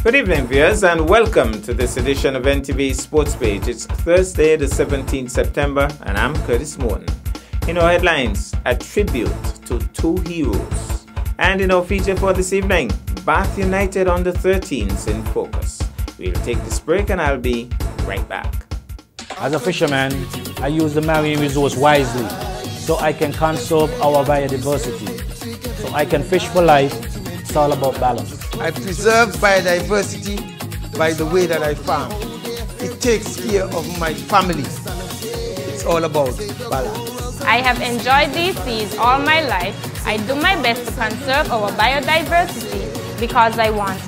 Good evening, viewers, and welcome to this edition of NTV Sports Page. It's Thursday, the 17th September, and I'm Curtis Morton. In our headlines, a tribute to two heroes. And in our feature for this evening, Bath United under 13s in focus. We'll take this break and I'll be right back. As a fisherman, I use the marine resource wisely so I can conserve our biodiversity. So I can fish for life. It's all about balance. I preserve biodiversity by the way that I farm. It takes care of my family. It's all about balance. I have enjoyed these seas all my life. I do my best to conserve our biodiversity because I want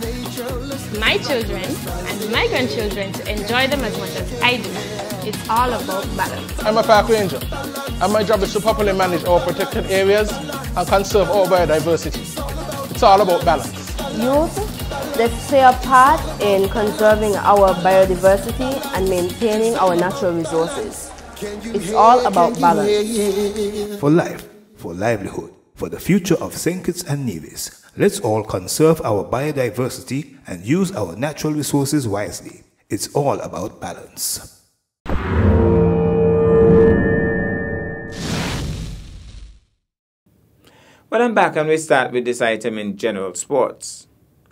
my children and my grandchildren to enjoy them as much as I do. It's all about balance. I'm a park ranger, and my job is to properly manage our protected areas and conserve our biodiversity. It's all about balance. Youth, let's play a part in conserving our biodiversity and maintaining our natural resources. It's all about balance. For life, for livelihood, for the future of St. Kitts and Nevis, let's all conserve our biodiversity and use our natural resources wisely. It's all about balance. Well, I'm back and we start with this item in general sports.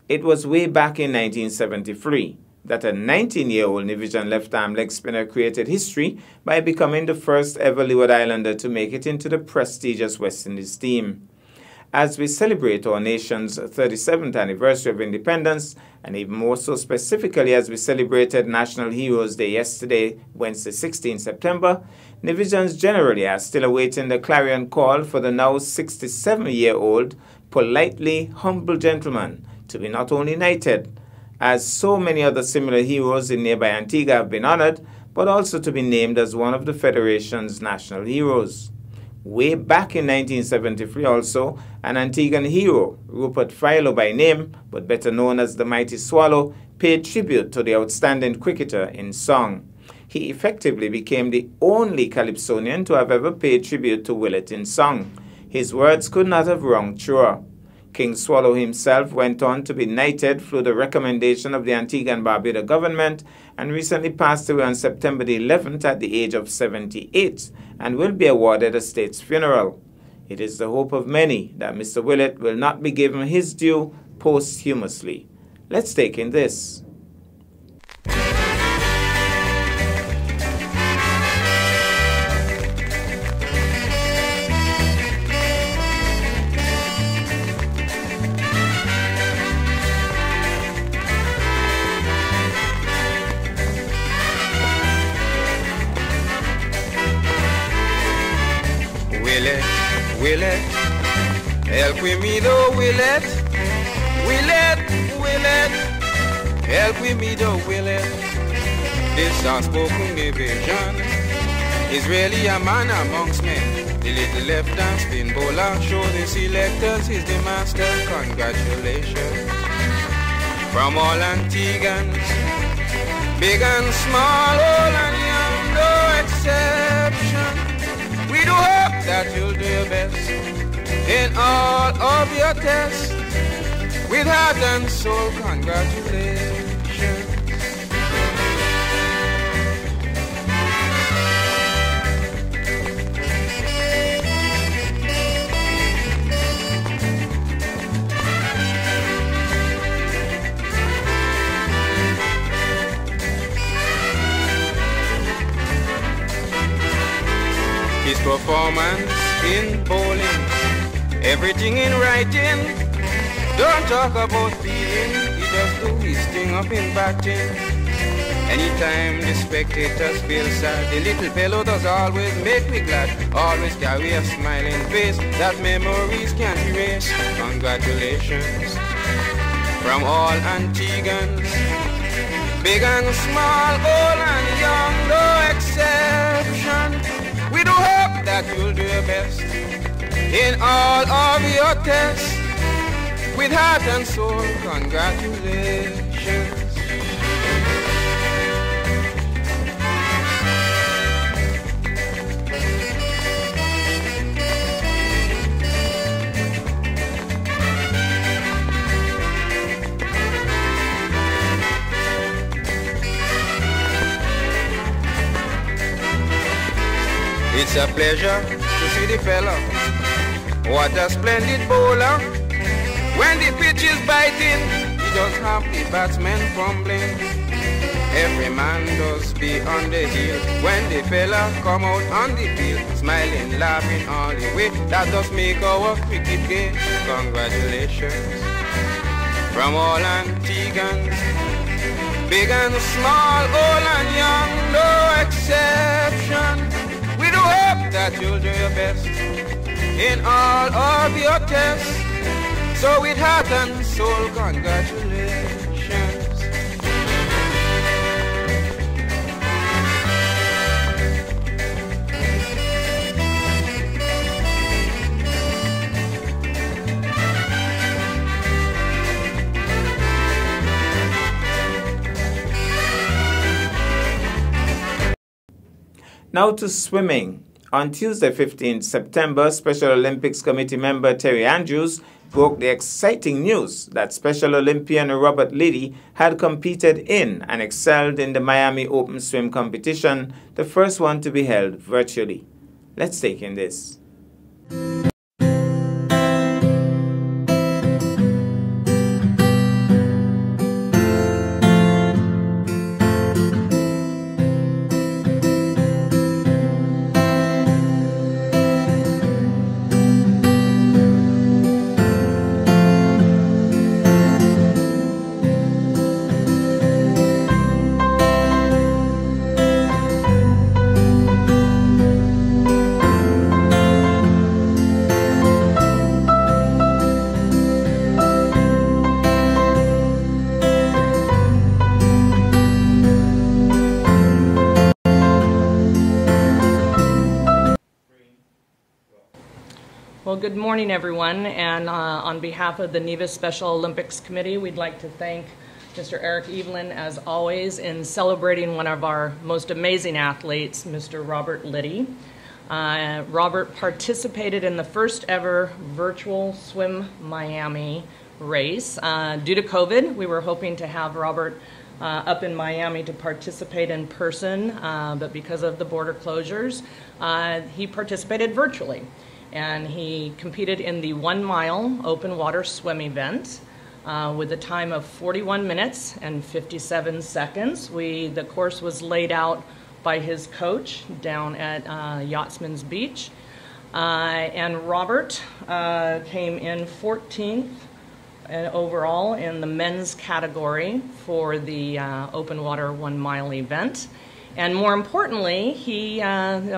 It was way back in 1973 that a 19-year-old Nivision left-arm leg spinner created history by becoming the first ever Leeward Islander to make it into the prestigious West Indies team. As we celebrate our nation's 37th anniversary of independence, and even more so specifically as we celebrated National Heroes Day yesterday, Wednesday 16 September, Nivisions generally are still awaiting the clarion call for the now 67-year-old, politely humble gentleman to be not only knighted, as so many other similar heroes in nearby Antigua have been honored, but also to be named as one of the Federation's national heroes. Way back in 1973 also, an Antiguan hero, Rupert Philo by name, but better known as the Mighty Swallow, paid tribute to the outstanding cricketer in song. He effectively became the only Calypsonian to have ever paid tribute to Willett in song. His words could not have rung truer. King Swallow himself went on to be knighted through the recommendation of the Antigua and Barbuda government and recently passed away on September the 11th at the age of 78 and will be awarded a state's funeral. It is the hope of many that Mr. Willett will not be given his due posthumously. Let's take in this. Willett, help with me though, Willett, help with me though, Willett. This unspoken division is really a man amongst men. The little left hand spin bowler show the selectors he's the master. Congratulations from all Antigans, big and small, old and young, no exception. We do hope that you'll do your best in all of your tests. With heart and soul, congratulations. His performance in bowling, everything in writing. Don't talk about feeling, he just do his thing up in batting. Anytime the spectators feel sad, the little fellow does always make me glad. Always carry a smiling face that memories can't erase. Congratulations from all Antigans, big and small, old and young, no exception. We do hope that you'll do your best in all of your tests. With heart and soul, congratulations. It's a pleasure to see the fella. What a splendid bowler. When the pitch is biting, he does have the batsman fumbling. Every man does be on the heel when the fella come out on the field, smiling, laughing all the way. That does make our cricket game. Congratulations from all Antiguans, big and small, old and young, no exception. We do hope that you'll do your best in all of your tests. So with heart and soul, congratulations. Now to swimming. On Tuesday, 15th September, Special Olympics Committee member Terry Andrews broke the exciting news that Special Olympian Robert Liddy had competed in and excelled in the Miami Open Swim competition, the first one to be held virtually. Let's take in this. Well, good morning, everyone, and on behalf of the Nevis Special Olympics Committee, we'd like to thank Mr. Eric Evelyn, as always, in celebrating one of our most amazing athletes, Mr. Robert Liddy. Robert participated in the first ever virtual Swim Miami race. Due to COVID, we were hoping to have Robert up in Miami to participate in person, but because of the border closures, he participated virtually. And he competed in the 1 mile open water swim event with a time of 41 minutes and 57 seconds. The course was laid out by his coach down at Yachtsman's Beach. And Robert came in 14th overall in the men's category for the open water 1 mile event. And more importantly,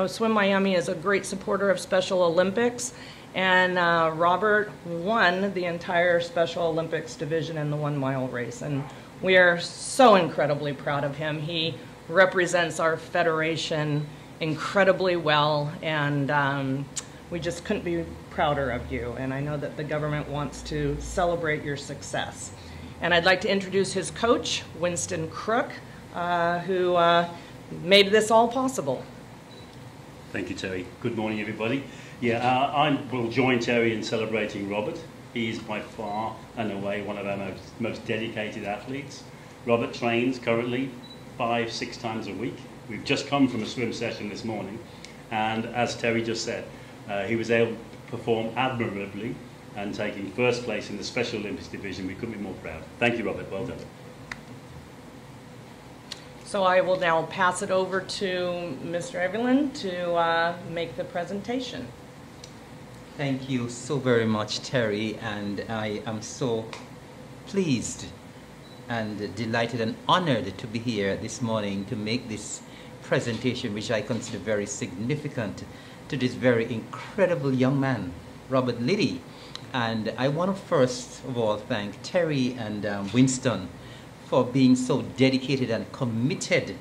Swim Miami is a great supporter of Special Olympics, and Robert won the entire Special Olympics division in the 1 mile race. And we are so incredibly proud of him. He represents our federation incredibly well, and we just couldn't be prouder of you. And I know that the government wants to celebrate your success. And I'd like to introduce his coach, Winston Crook, who made this all possible. Thank you, Terry. Good morning, everybody. Yeah, I will join Terry in celebrating Robert. He is by far and away one of our most dedicated athletes. Robert trains currently 5-6 times a week. We've just come from a swim session this morning, and as Terry just said, he was able to perform admirably and taking first place in the Special Olympics division. We couldn't be more proud. Thank you, Robert. Well done. So I will now pass it over to Mr. Evelyn to make the presentation. Thank you so very much, Terry, and I am so pleased and delighted and honored to be here this morning to make this presentation, which I consider very significant to this very incredible young man, Robert Liddy. And I want to first of all thank Terry and Winston for being so dedicated and committed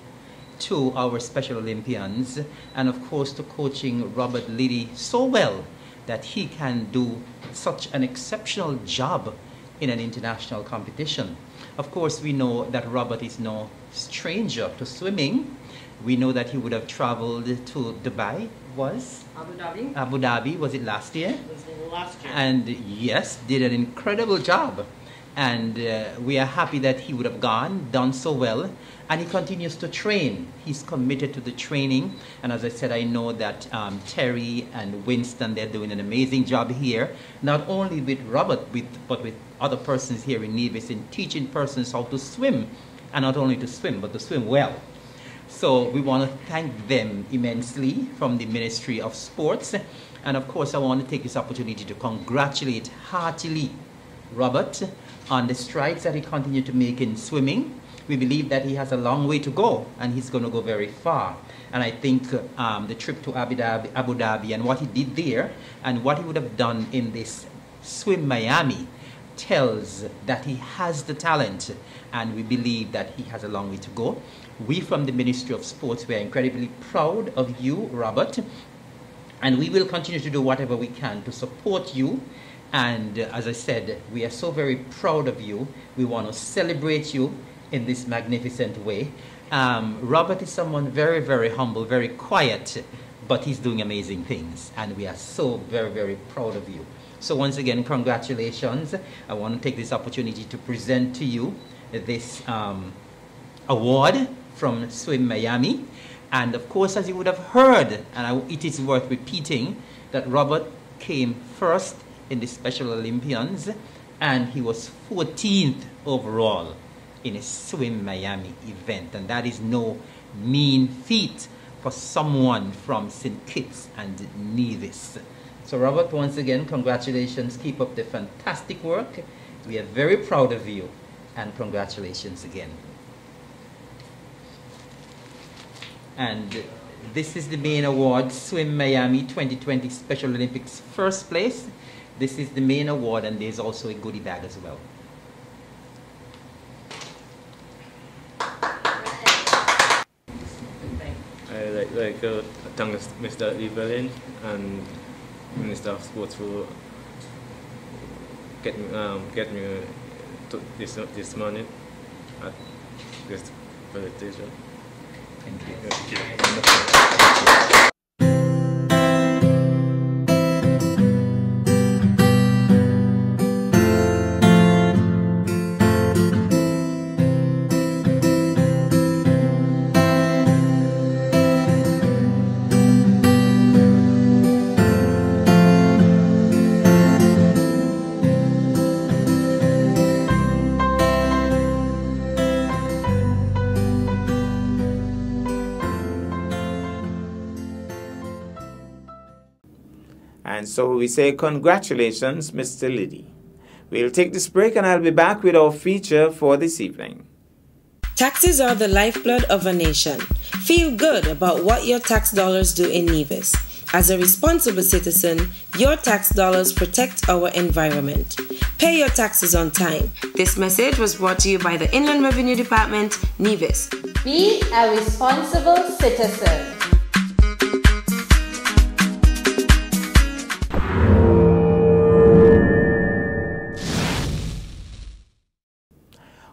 to our Special Olympians, and of course to coaching Robert Liddy so well that he can do such an exceptional job in an international competition. Of course, we know that Robert is no stranger to swimming. We know that he would have traveled to Dubai, Abu Dhabi. Abu Dhabi, was it last year? It was last year. And yes, did an incredible job. And we are happy that he would have done so well. And he continues to train. He's committed to the training. And as I said, I know that Terry and Winston, they're doing an amazing job here, not only with Robert, but with other persons here in Nevis in teaching persons how to swim. And not only to swim, but to swim well. So we want to thank them immensely from the Ministry of Sports. And of course, I want to take this opportunity to congratulate heartily Robert on the strides that he continued to make in swimming. We believe that he has a long way to go, and he's going to go very far. And I think the trip to Abu Dhabi and what he did there and what he would have done in this Swim Miami tells that he has the talent, and we believe that he has a long way to go. We from the Ministry of Sports, we are incredibly proud of you, Robert, and we will continue to do whatever we can to support you. And as I said, we are so very proud of you. We want to celebrate you in this magnificent way. Robert is someone very, very humble, very quiet, but he's doing amazing things, and we are so very, very proud of you. So once again, congratulations. I want to take this opportunity to present to you this award from Swim Miami. And of course, as you would have heard, and it is worth repeating, that Robert came first in the Special Olympians, and he was 14th overall in a Swim Miami event. And that is no mean feat for someone from St. Kitts and Nevis. So Robert, once again, congratulations. Keep up the fantastic work. We are very proud of you, and congratulations again. And this is the main award, Swim Miami 2020 Special Olympics first place. This is the main award, and there's also a goodie bag as well. I like to thank Mr. Evelyn and Minister of Sports for get me to this morning at this presentation. Thank you. Thank you. And so we say congratulations, Mr. Liddy. We'll take this break and I'll be back with our feature for this evening. Taxes are the lifeblood of a nation. Feel good about what your tax dollars do in Nevis. As a responsible citizen, your tax dollars protect our environment. Pay your taxes on time. This message was brought to you by the Inland Revenue Department, Nevis. Be a responsible citizen.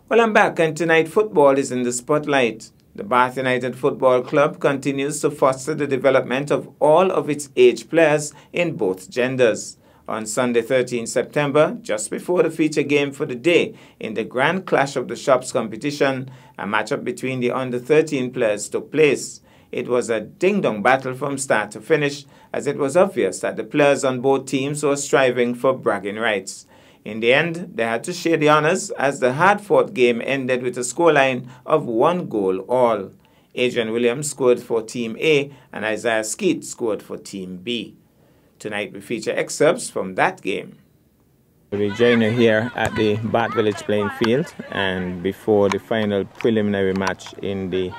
Well, I'm back, and tonight football is in the spotlight. The Bath United Football Club continues to foster the development of all of its age players in both genders. On Sunday, 13 September, just before the feature game for the day in the Grand Clash of the Shops competition, a matchup between the under-13 players took place. It was a ding-dong battle from start to finish, as it was obvious that the players on both teams were striving for bragging rights. In the end, they had to share the honors as the hard-fought game ended with a scoreline of 1 goal all. Adrian Williams scored for Team A and Isaiah Skeet scored for Team B. Tonight we feature excerpts from that game. We join you here at the Bath Village playing field, and before the final preliminary match in the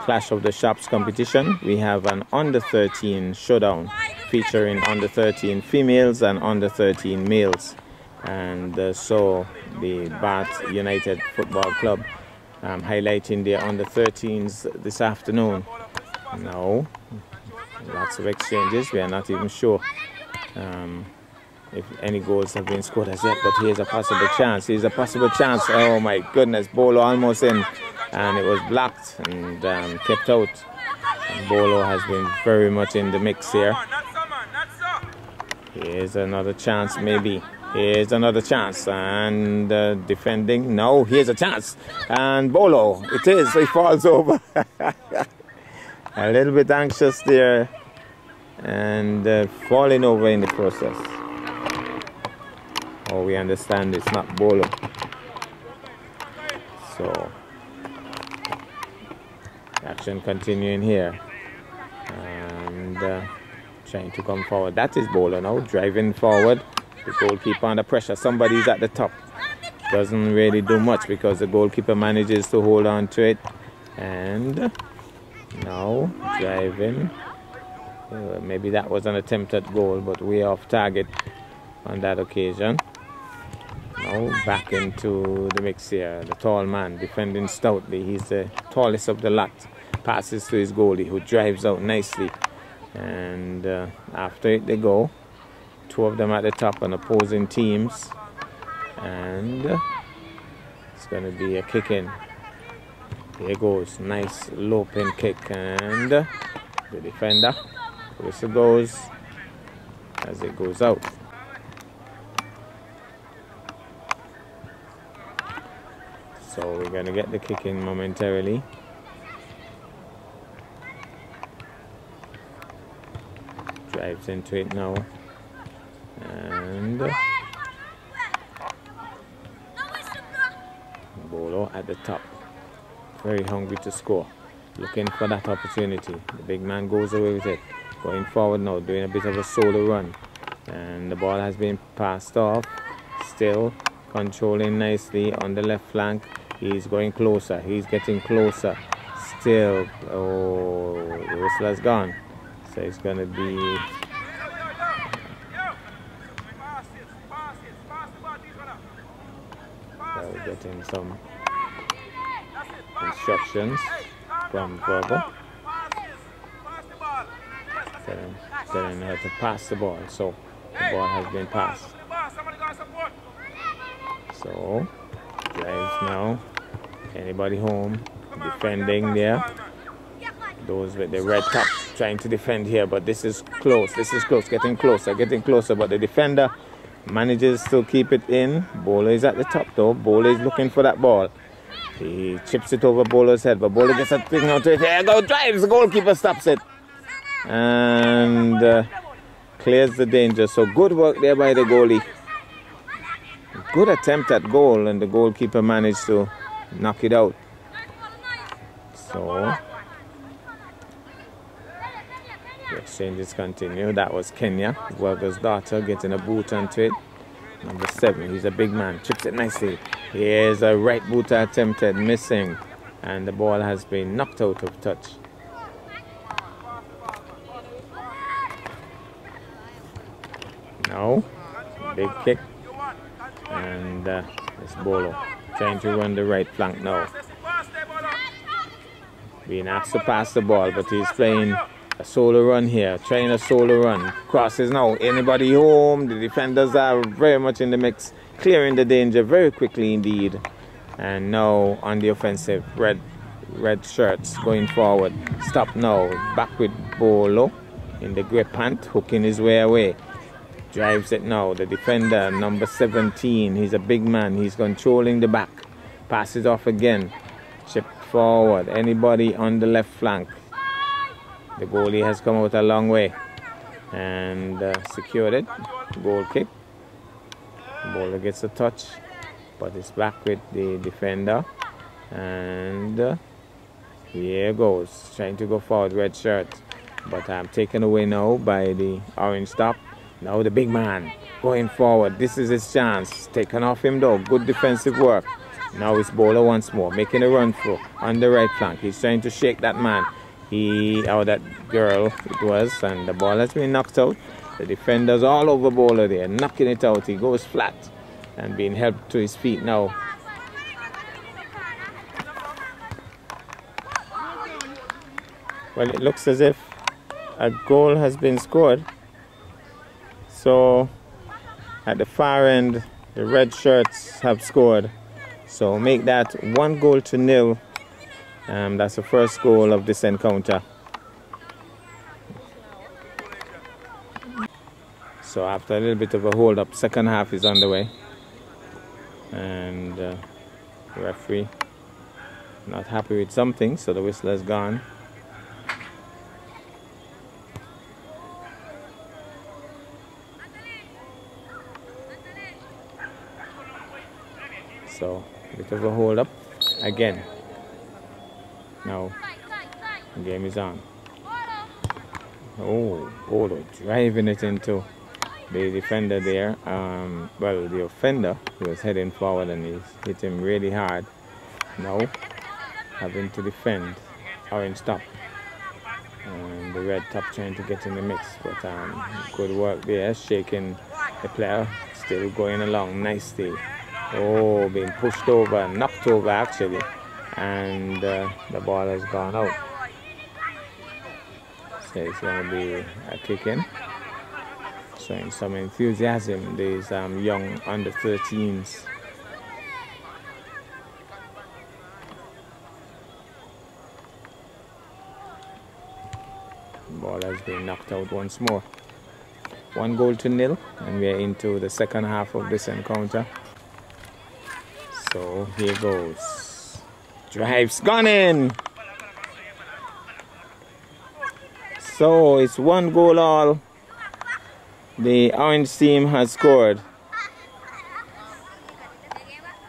Clash of the Shops competition, we have an under-13 showdown featuring under-13 females and under-13 males. And so the Bath United Football Club highlighting their under-13s this afternoon. Now, lots of exchanges. We are not even sure if any goals have been scored as yet, but here's a possible chance. Here's a possible chance. Oh my goodness, Bolo almost in, and it was blocked and kept out. And Bolo has been very much in the mix here. Here's another chance maybe. Here's another chance, and defending. No, here's a chance, and Bolo. It is. He falls over. A little bit anxious there, and falling over in the process. Oh, we understand it's not Bolo. So action continuing here, and trying to come forward. That is Bolo now, driving forward. The goalkeeper under pressure. Somebody's at the top. Doesn't really do much because the goalkeeper manages to hold on to it. And now driving. Maybe that was an attempt at goal, but way off target on that occasion. Now back into the mix here. The tall man defending stoutly. He's the tallest of the lot. Passes to his goalie, who drives out nicely. And after it they go. Two of them at the top on opposing teams, and it's going to be a kick in. Here goes, nice low pin kick, and the defender, whistle goes as it goes out. So we're going to get the kick in momentarily. Drives into it now. And Bolo at the top, very hungry to score, looking for that opportunity. The big man goes away with it, going forward now, doing a bit of a solo run, and the ball has been passed off. Still controlling nicely on the left flank. He's going closer, he's getting closer. Still, oh, the whistle has gone, so it's going to be getting some instructions from Verbal, telling her to pass the ball. So the ball has been passed. So drives now. Anybody home? Defending there. Those with the red top trying to defend here, but this is close. This is close. Getting closer. But the defender manages to keep it in. Bolo is at the top though. Bolo is looking for that ball. He chips it over Bolo's head, but Bolo gets a thing out to it. There go, drives. The goalkeeper stops it and clears the danger. So good work there by the goalie. Good attempt at goal, and the goalkeeper managed to knock it out. So the exchanges continue. That was Kenya, Worker's daughter, getting a boot onto it. Number 7, he's a big man, chips it nicely. Here's a right boot attempted, missing, and the ball has been knocked out of touch. Now, big kick, and it's Bolo trying to run the right flank now. Being asked to pass the ball, but he's playing a solo run here, trying a solo run. Crosses now. Anybody home? The defenders are very much in the mix, clearing the danger very quickly indeed. And now on the offensive, red shirts going forward. Stop now. Back with Bolo in the grey pant, hooking his way away. Drives it now. The defender, number 17. He's a big man. He's controlling the back. Passes off again. Chip forward. Anybody on the left flank? The goalie has come out a long way and secured it. Goal kick. The bowler gets a touch, but it's back with the defender. And here goes, trying to go forward, red shirt. But I'm taken away now by the orange top. Now the big man going forward. This is his chance. Taken off him though. Good defensive work. Now it's bowler once more, making a run through on the right flank. He's trying to shake that man. That girl it was, and the ball has been knocked out. The defenders all over Bowler there, knocking it out. He goes flat and being helped to his feet now. Well, it looks as if a goal has been scored. So at the far end, the red shirts have scored. So make that 1-0. That's the first goal of this encounter. So after a little bit of a hold up, second half is underway. And the referee not happy with something, so the whistle has gone. So a bit of a hold up again. Now the game is on. Oh, Bolo driving it into the defender there. Well, the offender, he was heading forward and he's hit him really hard. Now having to defend orange top. And the red top trying to get in the mix, but good work there, shaking the player, still going along nicely. Oh, being pushed over, knocked over actually, and the ball has gone out. So it's going to be a kick in. Showing some enthusiasm, these young under 13s. Ball has been knocked out once more. 1-0, and we are into the second half of this encounter. So here goes. Drives, gone in. So it's 1 goal all. The orange team has scored.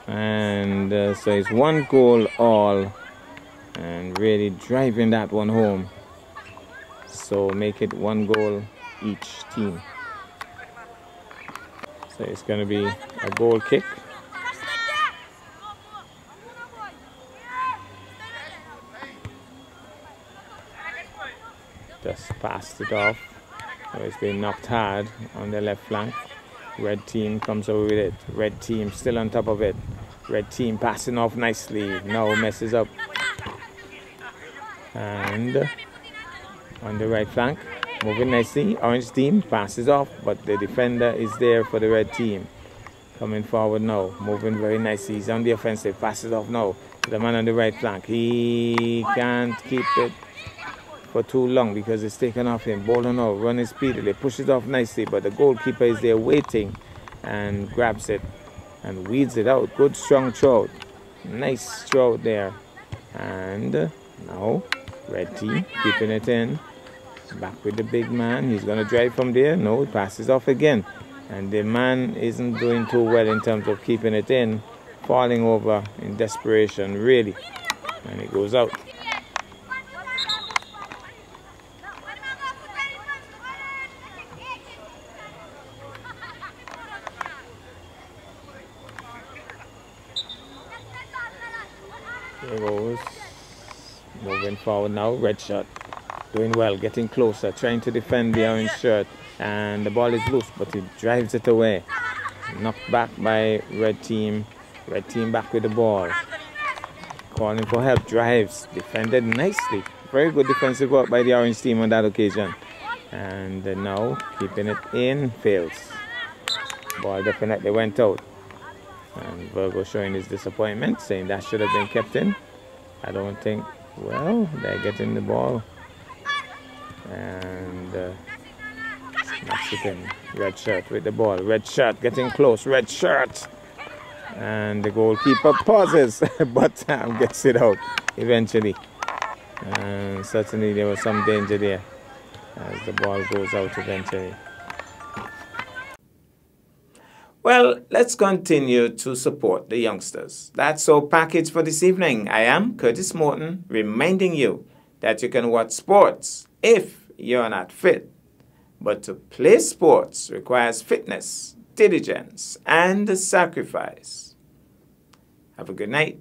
And so it's 1 goal all. And really driving that one home. So make it 1 goal each team. So it's going to be a goal kick. Just passed it off. So it's been knocked hard on the left flank. Red team comes over with it. Red team still on top of it. Red team passing off nicely. Now messes up. And on the right flank, moving nicely. Orange team passes off, but the defender is there for the red team. Coming forward now, moving very nicely. He's on the offensive, passes off now. The man on the right flank, he can't keep it for too long because it's taken off him. Ball now, running speedily, pushes off nicely, but the goalkeeper is there waiting and grabs it and weeds it out. Good strong throw. Nice throw there. And now red team keeping it in. Back with the big man. He's going to drive from there. No, it passes off again. And the man isn't doing too well in terms of keeping it in. Falling over in desperation, really. And it goes out. There goes. Moving forward now. Red shot. Doing well, getting closer, trying to defend the orange shirt, and the ball is loose, but he drives it away. Knocked back by red team. Red team back with the ball. Calling for help, drives, defended nicely. Very good defensive work by the orange team on that occasion. And now keeping it in, fails. Ball definitely went out. And Virgo showing his disappointment, saying that should have been kept in. I don't think, well, they're getting the ball. And knocks it in. Red shirt with the ball. Red shirt getting close. Red shirt. And the goalkeeper pauses, but gets it out eventually. And certainly there was some danger there as the ball goes out eventually. Well, let's continue to support the youngsters. That's our package for this evening. I am Curtis Morton, reminding you that you can watch sports if you're not fit. But to play sports requires fitness, diligence, and sacrifice. Have a good night.